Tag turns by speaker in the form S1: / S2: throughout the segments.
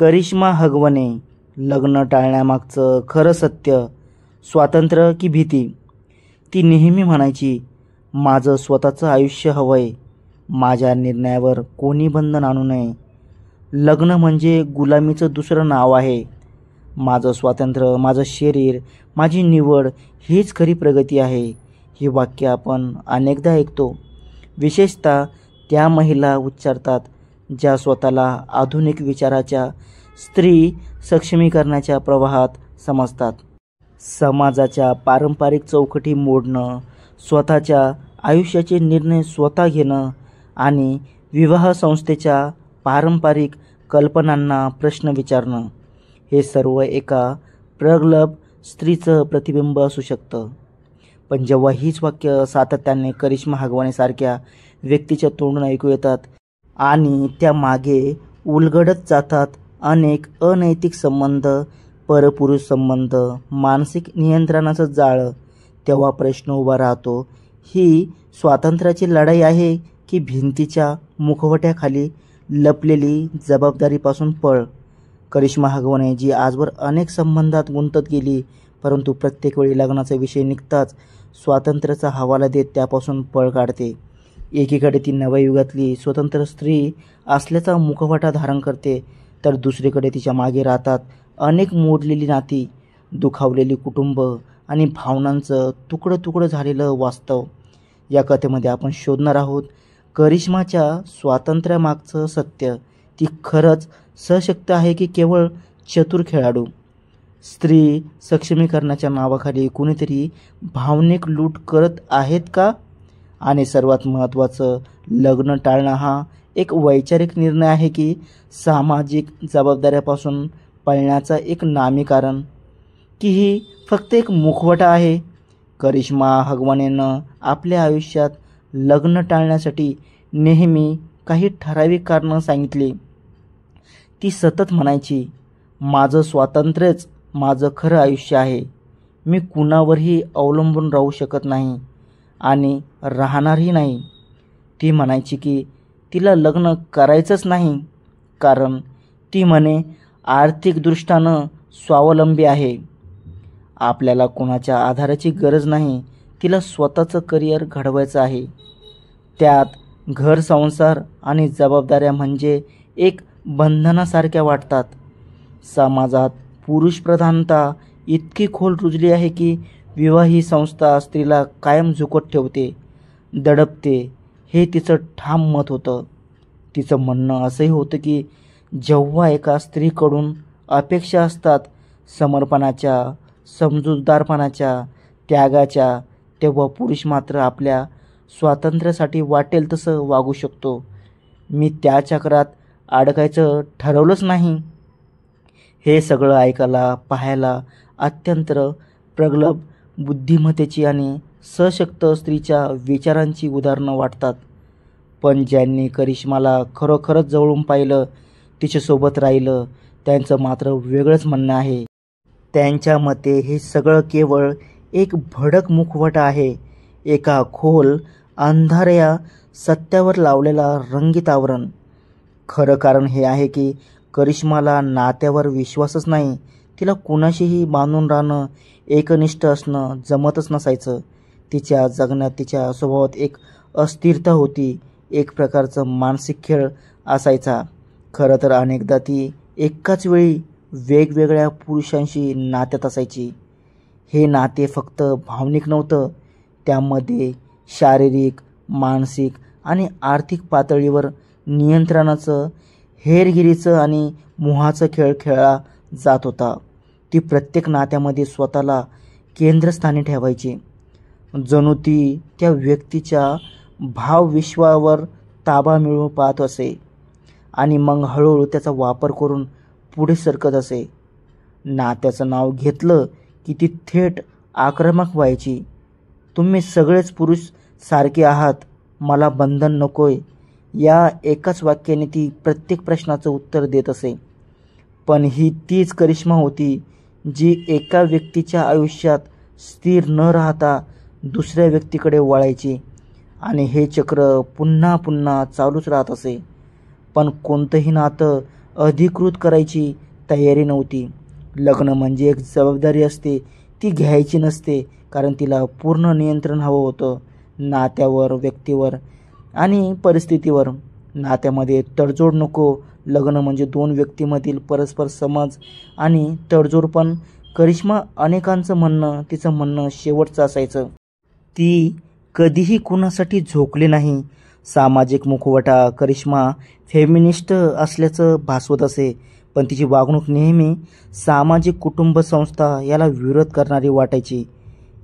S1: करिश्मा हगवणे लग्न टाळण्यामागचं खरं सत्य, स्वातंत्र्य की भीती? ती नेहमी म्हणायची, माझं स्वतःचं आयुष्य हवंय, माझ्या निर्णयावर कोणी बंधन आणू नये. लग्न म्हणजे गुलामीचं दुसरं नाव आहे. माझं स्वातंत्र्य, माझं शरीर, माझी निवड हीच खरी प्रगती आहे. ही वाक्य आपण अनेकदा ऐकतो. विशेषतः त्या महिला उच्चारतात ज्या स्वतःला आधुनिक विचाराच्या स्त्री सक्षमीकरणाच्या प्रवाहात समजतात. समाजाच्या पारंपरिक चौकटी मोडणं, स्वतःच्या आयुष्याचे निर्णय स्वतः घेणं आणि विवाह संस्थेच्या पारंपरिक कल्पनांना प्रश्न विचारणं, हे सर्व एका प्रगल्भ स्त्रीचं प्रतिबिंब असू शकतं. पण जेव्हा हीच वाक्य सातत्याने करिश्मा हगवणेसारख्या व्यक्तीच्या तोंडून ऐकू येतात आणि त्या मागे उलगडत जातात अनेक अनैतिक संबंध, परपुरुष संबंध, मानसिक नियंत्रणाचं जाळं, तेव्हा प्रश्न उभा राहतो, ही स्वातंत्र्याची लढाई आहे की भिंतीच्या मुखवट्याखाली लपलेली जबाबदारीपासून पळ? करिश्मा हगवणे जी आजवर अनेक संबंधात गुंतत गेली, परंतु प्रत्येक वेळी लग्नाचा विषय निघताच स्वातंत्र्याचा हवाला देत त्यापासून पळ काढते. एकीकडे ती नव्या युगातली स्वतंत्र स्त्री असल्याचा मुखवटा धारण करते, तर दुसरीकडे तिच्या मागे राहतात अनेक मोडलेली नाती, दुखावलेली कुटुंब आणि भावनांचं तुकडं तुकडं झालेलं वास्तव. या कथेमध्ये आपण शोधणार आहोत करिश्माच्या स्वातंत्र्यामागचं सत्य. ती खरंच सशक्त आहे की केवळ चतुर खेळाडू? स्त्री सक्षमीकरणाच्या नावाखाली कुणीतरी भावनिक लूट करत आहेत का? आणि सर्वात महत्त्वाचं, लग्न टाळणं हा एक वैचारिक निर्णय आहे की सामाजिक जबाबदाऱ्यापासून पळण्याचा एक नामी कारण, की ही फक्त एक मुखवटा आहे? करिश्मा हगवणेनं आपल्या आयुष्यात लग्न टाळण्यासाठी नेहमी काही ठराविक कारणं सांगितली. ती सतत म्हणायची, माझं स्वातंत्र्यच माझं खरं आयुष्य आहे, मी कुणावरही अवलंबून राहू शकत नाही आणि राहणारही नाही. ती म्हणायची की तिला लग्न करायचंच नाही कारण ती म्हणे आर्थिकदृष्ट्यानं स्वावलंबी आहे. आपल्याला कोणाच्या आधाराची गरज नाही, तिला स्वतःचं करिअर घडवायचं आहे. त्यात घर, संसार आणि जबाबदाऱ्या म्हणजे एक बंधनासारख्या वाटतात. समाजात पुरुषप्रधानता इतकी खोल रुजली आहे की विवाह ही संस्था स्त्रीला कायम झुकत ठेवते, दडपते, हे तिचं ठाम मत होतं. तिचं म्हणणं असंही होतं की जेव्हा एका स्त्रीकडून अपेक्षा असतात समर्पणाच्या, समजूतदारपणाच्या, त्यागाच्या, तेव्हा पुरुष मात्र आपल्या स्वातंत्र्यासाठी वाटेल तसं वागू शकतो. मी त्या चक्रात अडकायचं ठरवलंच नाही. हे सगळं ऐकायला, पाहायला अत्यंत प्रगल्भ बुद्धिमत्तेची आणि सशक्त स्त्रीच्या विचारांची उदाहरणं वाटतात. पण ज्यांनी करिश्माला खरोखरच जवळून पाहिलं, तिच्यासोबत राहिलं, त्यांचं मात्र वेगळंच म्हणणं आहे. त्यांच्या मते हे सगळं केवळ एक भडक मुखवटा आहे, एका खोल अंधाऱ्या सत्यावर लावलेला रंगीत आवरण. खरं कारण हे आहे की करिश्माला नात्यावर विश्वासच नाही. तिला कुणाशीही बांधून राहणं, एकनिष्ठ असणं जमतच नसायचं. तिच्या जगण्यात, तिच्या स्वभावात एक अस्थिरता होती, एक प्रकारचं मानसिक खेळ असायचा. खरं तर अनेकदा ती एकाच वेळी वेगवेगळ्या पुरुषांशी नात्यात असायची. हे नाते फक्त भावनिक नव्हतं, त्यामध्ये शारीरिक, मानसिक आणि आर्थिक पातळीवर नियंत्रणाचं, हेरगिरीचं आणि मोहाचा खेळ खेळला जात होता. ती प्रत्येक नात्यामध्ये स्वतःला केंद्रस्थानी ठेवायची, जणू ती त्या व्यक्तीच्या भावविश्वावर ताबा मिळवून पाहत असे आणि मग हळूहळू त्याचा वापर करून पुढे सरकत असे. नात्याचं नाव घेतलं की ती थेट आक्रमक व्हायची. तुम्ही सगळेच पुरुष सारखे आहात, मला बंधन नकोय, या एकाच वाक्याने ती प्रत्येक प्रश्नाचं उत्तर देत असे. पण ही तीच करिश्मा होती जी एका व्यक्तीच्या आयुष्यात स्थिर न राहता दुसऱ्या व्यक्तीकडे वळायची आणि हे चक्र पुन्हा पुन्हा चालूच राहत असे. पण कोणतंही नातं अधिकृत करायची तयारी नव्हती. लग्न म्हणजे एक जबाबदारी असते, ती घ्यायची नसते, कारण तिला पूर्ण नियंत्रण हवं होतं नात्यावर, व्यक्तीवर आणि परिस्थितीवर. नात्यामध्ये तडजोड नको. लग्न म्हणजे दोन व्यक्तीमधील परस्पर समज आणि तडजोड. पण करिश्मा अनेकांचं म्हणणं तिचं म्हणणं शेवटचं असायचं. ती कधीही कुणासाठी झोकली नाही. सामाजिक मुखवटा करिश्मा फेमिनिस्ट असल्याचं भासवत असे, पण तिची वागणूक नेहमी सामाजिक कुटुंब संस्था याला विरोध करणारी वाटायची.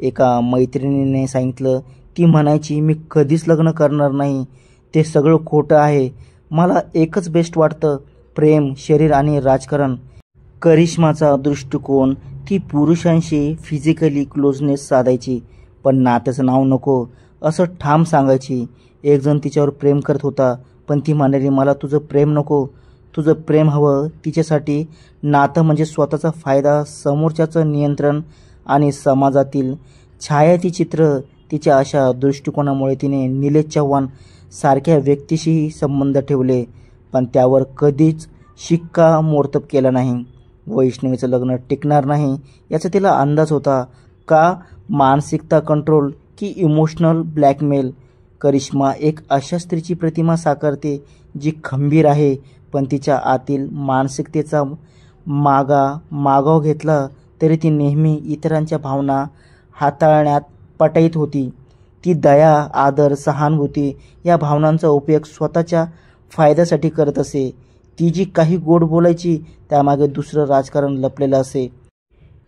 S1: एका मैत्रिणीने सांगितलं, ती म्हणायची, मी कधीच लग्न करणार नाही, ते सगळं खोटं आहे. मला एकच बेस्ट वाटतं, प्रेम, शरीर आणि राजकारण. करिश्माचा दृष्टिकोन, ती पुरुषांशी फिजिकली क्लोजनेस साधायची, पण नात्याचं नाव नको असं ठाम सांगायची. एक जण तिच्यावर प्रेम करत होता, पण ती म्हणाली, मला तुझं प्रेम नको, तुझं प्रेम हवं. तिच्यासाठी नातं म्हणजे स्वतःचा फायदा, समोरच्याचं नियंत्रण आणि समाजातील छायाचित्र. तिच्या अशा दृष्टिकोनामुळे तिने निलेश चव्हाण सारख्या व्यक्तीशीही संबंध ठेवले, पण त्यावर कधीच शिक्कामोर्तब केला नाही. वैष्णवीचं लग्न टिकणार नाही याचा तिला अंदाज होता. का? मानसिकता कंट्रोल की इमोशनल ब्लॅकमेल? करिश्मा एक अशा स्त्रीची प्रतिमा साकारते जी खंबीर आहे, पण तिच्या आतील मानसिकतेचा मागाव घेतला तरी ती नेहमी इतरांच्या भावना हाताळण्यात पटाईत होती. ती दया, आदर, सहानुभूती या भावनांचा उपयोग स्वतःच्या फायद्यासाठी करत असे. ती जी काही गोड बोलायची त्यामागे दुसरं राजकारण लपलेलं असे.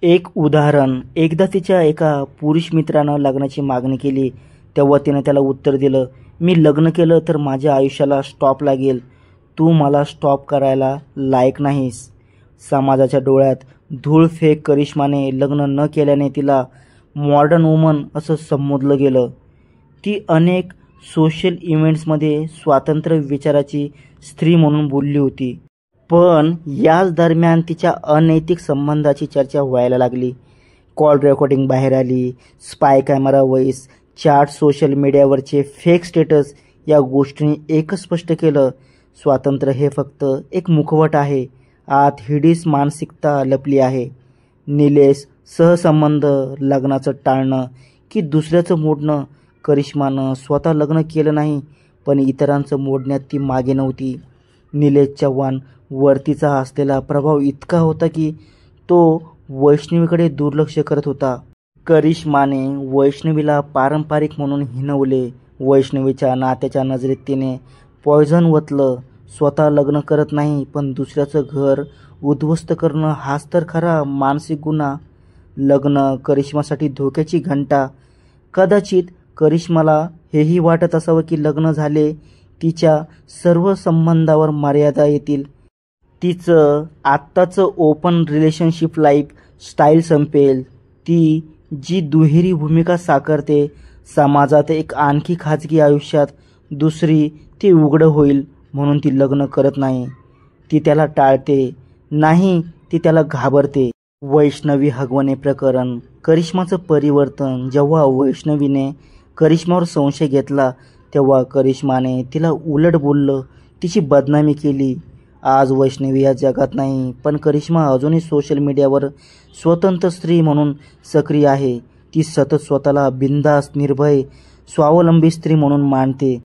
S1: एक उदाहरण, एकदा तिच्या एका पुरुष मित्रानं लग्नाची मागणी केली, तेव्हा तिने त्याला उत्तर दिलं, मी लग्न केलं तर माझ्या आयुष्याला स्टॉप लागेल, तू मला स्टॉप करायला लायक नाहीस. समाजाच्या डोळ्यात धूळ फेक करिश्माने लग्न न केल्याने तिला मॉडर्न वुमन असं संबोधलं गेलं. ती अनेक सोशल इव्हेंट्समध्ये स्वातंत्र्य विचाराची स्त्री म्हणून बोलली होती, पण याच दरम्यान तिच्या अनैतिक संबंधाची चर्चा व्हायला लागली. कॉल रेकॉर्डिंग बाहेर आली, spy camera voice, chat, social मीडियावरचे फेक स्टेटस या गोष्टींनी एकच स्पष्ट केलं, स्वातंत्र्य हे फक्त एक मुखवट आहे, आत हिडीस मानसिकता लपली आहे. निलेश, सहसंबंध, लग्नाचं टाळणं की दुसऱ्याचं मोडणं. करिश्मानं स्वतः लग्न केलं नाही, पण इतरांचं मोडण्यात ती मागे नव्हती. निलेश चव्हाण वर तिचा असलेला प्रभाव इतका होता की तो वैष्णवीकडे दुर्लक्ष करत होता. करिश्माने वैष्णवीला पारंपरिक म्हणून हिणवले. वैष्णवीच्या नात्याच्या नजरेत तिने पॉयझन ओतलं. स्वतः लग्न करत नाही, पण दुसऱ्याचं घर उद्ध्वस्त करणं हाच तर खरा मानसिक गुन्हा. लग्न करिश्मासाठी धोक्याची घंटा. कदाचित करिश्माला हेही वाटत असावं की लग्न झाले तिच्या सर्व संबंधावर मर्यादा येतील. तिचं आत्ताचं ओपन रिलेशनशिप लाईफ स्टाईल संपेल. ती जी दुहेरी भूमिका साकारते, समाजात एक आणखी खाजगी आयुष्यात दुसरी, ती उघडं होईल म्हणून ती लग्न करत नाही. ती त्याला टाळते नाही, ती त्याला घाबरते. वैष्णवी हगवणे प्रकरण, करिश्माचं परिवर्तन. जेव्हा वैष्णवीने करिश्मावर संशय घेतला तेव्हा करिश्माने तिला उलट बोललं, तिची बदनामी केली. आज वैष्णवी या जगात नाही, पण करिश्मा अजूनही सोशल मीडियावर स्वतंत्र स्त्री म्हणून सक्रिय आहे. ती सतत स्वतःला बिनधास्त, निर्भय, स्वावलंबी स्त्री म्हणून मानते.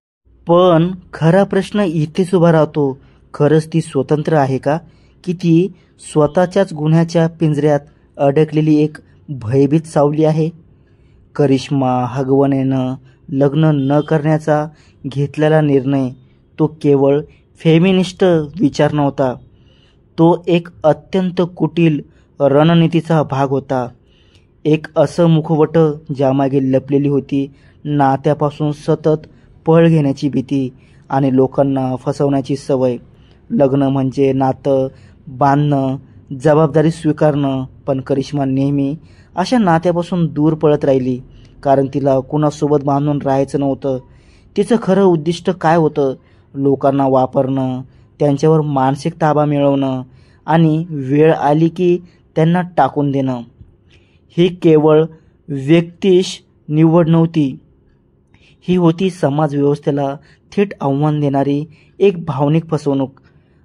S1: पण खरा प्रश्न इथेच उभा राहतो, खरंच ती स्वतंत्र आहे का, की ती स्वतःच्याच गुन्ह्याच्या पिंजऱ्यात अडकलेली एक भयभीत सावली आहे? करिश्मा हगवणेनं लग्न न करण्याचा घेतलेला निर्णय तो केवळ फेमिनिस्ट विचार नव्हता, तो एक अत्यंत कुटील रणनीतीचा भाग होता. एक असं मुखवट ज्यामागे लपलेली होती नात्यापासून सतत पळ घेण्याची भीती आणि लोकांना फसवण्याची सवय. लग्न म्हणजे नातं बांधणं, जबाबदारी स्वीकारणं, पण करिश्मा नेहमी अशा नात्यापासून दूर पळत राहिली, कारण तिला कुणासोबत बांधून राहायचं नव्हतं. तिचं खरं उद्दिष्ट काय होतं? लोकांना वापरणं, त्यांच्यावर मानसिक ताबा मिळवणं आणि वेळ आली की त्यांना टाकून देणं. ही केवळ व्यक्तिश निवड नव्हती, ही होती समाज व्यवस्थेला थेट आव्हान देणारी एक भावनिक फसवणूक.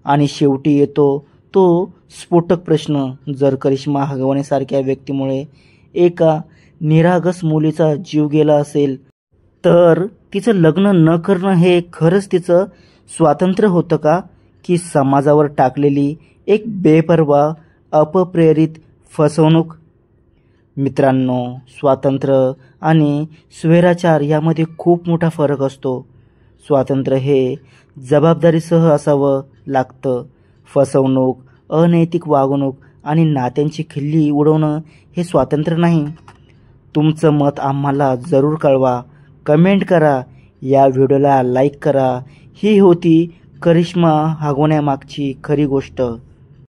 S1: आणि शेवटी येतो तो स्फोटक प्रश्न, जर करिश्मा हगवण्यासारख्या व्यक्तीमुळे एका निरागस मुलीचा जीव गेला असेल तर तिचं लग्न न करणं हे खरंच तिचं स्वातंत्र्य होतं का, की समाजावर टाकलेली एक बेपर्वा अपप्रेरित फसवणूक? मित्रांनो, स्वातंत्र्य आणि स्वैराचार यामध्ये खूप मोठा फरक असतो. स्वातंत्र्य हे जबाबदारीसह असावं लागतं. फसवणूक, अनैतिक वागणूक आणि नात्यांची खिल्ली उडवणं हे स्वातंत्र्य नाही. तुमचं मत आम्हाला जरूर कळवा, कमेंट करा, या व्हिडिओला लाईक करा. ही होती करिश्मा हगवण्यामागची खरी गोष्ट.